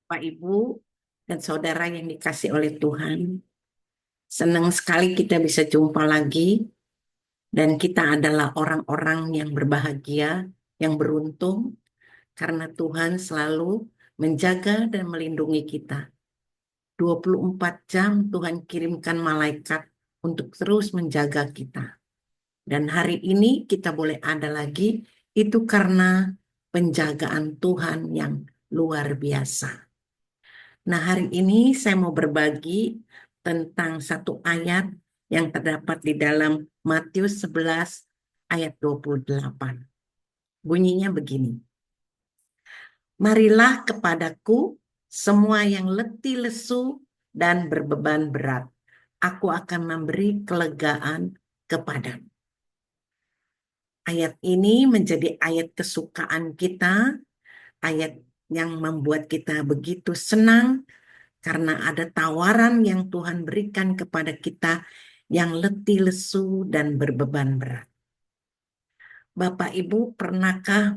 Bapak, Ibu, dan saudara yang dikasih oleh Tuhan. Senang sekali kita bisa jumpa lagi, dan kita adalah orang-orang yang berbahagia, yang beruntung, karena Tuhan selalu menjaga dan melindungi kita. 24 jam Tuhan kirimkan malaikat untuk terus menjaga kita. Dan hari ini kita boleh ada lagi, itu karena penjagaan Tuhan yang luar biasa. Nah, hari ini saya mau berbagi tentang satu ayat yang terdapat di dalam Matius 11 ayat 28. Bunyinya begini. Marilah kepadaku semua yang letih lesu dan berbeban berat. Aku akan memberi kelegaan kepadamu. Ayat ini menjadi ayat kesukaan kita, ayat yang membuat kita begitu senang karena ada tawaran yang Tuhan berikan kepada kita yang letih lesu dan berbeban berat. Bapak Ibu, pernahkah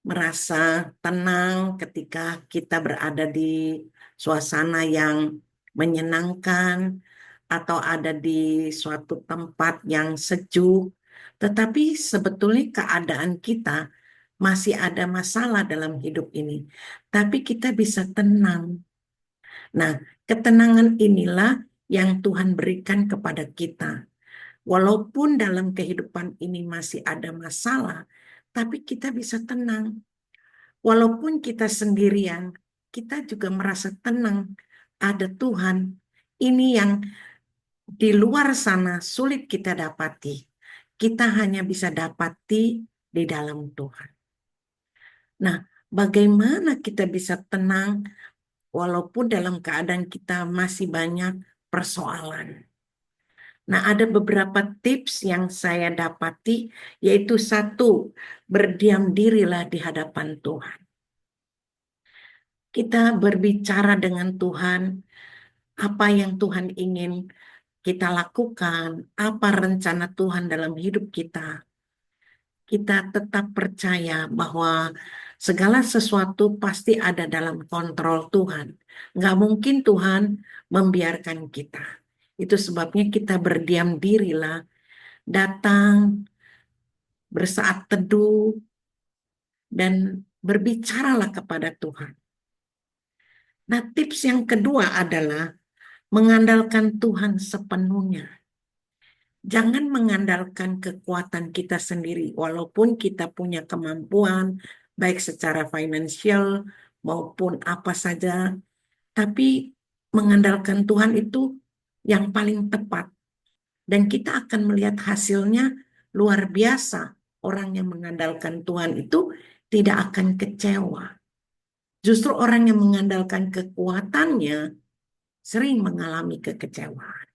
merasa tenang ketika kita berada di suasana yang menyenangkan atau ada di suatu tempat yang sejuk, tetapi sebetulnya keadaan kita masih ada masalah dalam hidup ini, tapi kita bisa tenang. Nah, ketenangan inilah yang Tuhan berikan kepada kita. Walaupun dalam kehidupan ini masih ada masalah, tapi kita bisa tenang. Walaupun kita sendirian, kita juga merasa tenang. Ada Tuhan. Ini yang di luar sana sulit kita dapati. Kita hanya bisa dapati di dalam Tuhan. Nah, bagaimana kita bisa tenang walaupun dalam keadaan kita masih banyak persoalan? Nah, ada beberapa tips yang saya dapati, yaitu satu, berdiam dirilah di hadapan Tuhan. Kita berbicara dengan Tuhan, apa yang Tuhan ingin kita lakukan, apa rencana Tuhan dalam hidup kita. Kita tetap percaya bahwa segala sesuatu pasti ada dalam kontrol Tuhan. Nggak mungkin Tuhan membiarkan kita. Itu sebabnya kita berdiam dirilah, datang, bersaat teduh, dan berbicaralah kepada Tuhan. Nah, tips yang kedua adalah mengandalkan Tuhan sepenuhnya. Jangan mengandalkan kekuatan kita sendiri, walaupun kita punya kemampuan, baik secara finansial maupun apa saja, tapi mengandalkan Tuhan itu yang paling tepat. Dan kita akan melihat hasilnya luar biasa. Orang yang mengandalkan Tuhan itu tidak akan kecewa. Justru orang yang mengandalkan kekuatannya sering mengalami kekecewaan.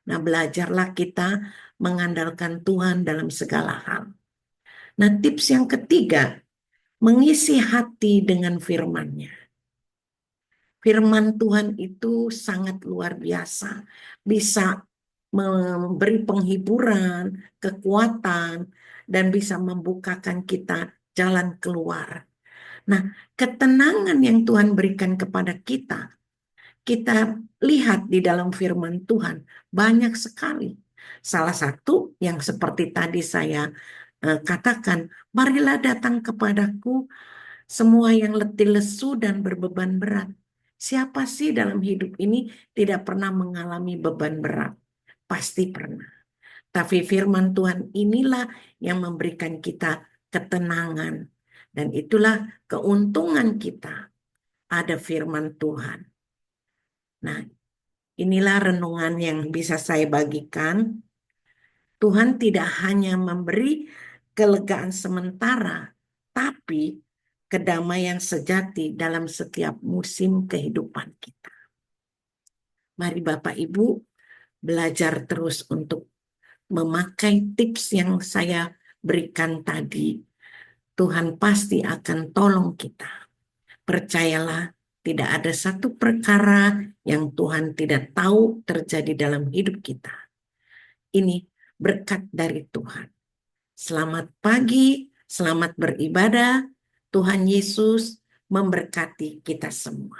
Nah, belajarlah kita mengandalkan Tuhan dalam segala hal. Nah, tips yang ketiga, mengisi hati dengan firman-Nya. Firman Tuhan itu sangat luar biasa. Bisa memberi penghiburan, kekuatan, dan bisa membukakan kita jalan keluar. Nah, ketenangan yang Tuhan berikan kepada kita lihat di dalam firman Tuhan banyak sekali. Salah satu yang seperti tadi saya katakan, marilah datang kepadaku semua yang letih lesu dan berbeban berat. Siapa sih dalam hidup ini tidak pernah mengalami beban berat? Pasti pernah. Tapi firman Tuhan inilah yang memberikan kita ketenangan. Dan itulah keuntungan kita. Ada firman Tuhan. Nah, inilah renungan yang bisa saya bagikan. Tuhan tidak hanya memberi kelegaan sementara, tapi kedamaian sejati dalam setiap musim kehidupan kita. Mari Bapak Ibu belajar terus untuk memakai tips yang saya berikan tadi. Tuhan pasti akan tolong kita. Percayalah, tidak ada satu perkara yang Tuhan tidak tahu terjadi dalam hidup kita. Ini berkat dari Tuhan. Selamat pagi, selamat beribadah. Tuhan Yesus memberkati kita semua.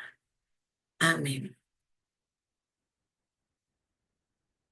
Amin.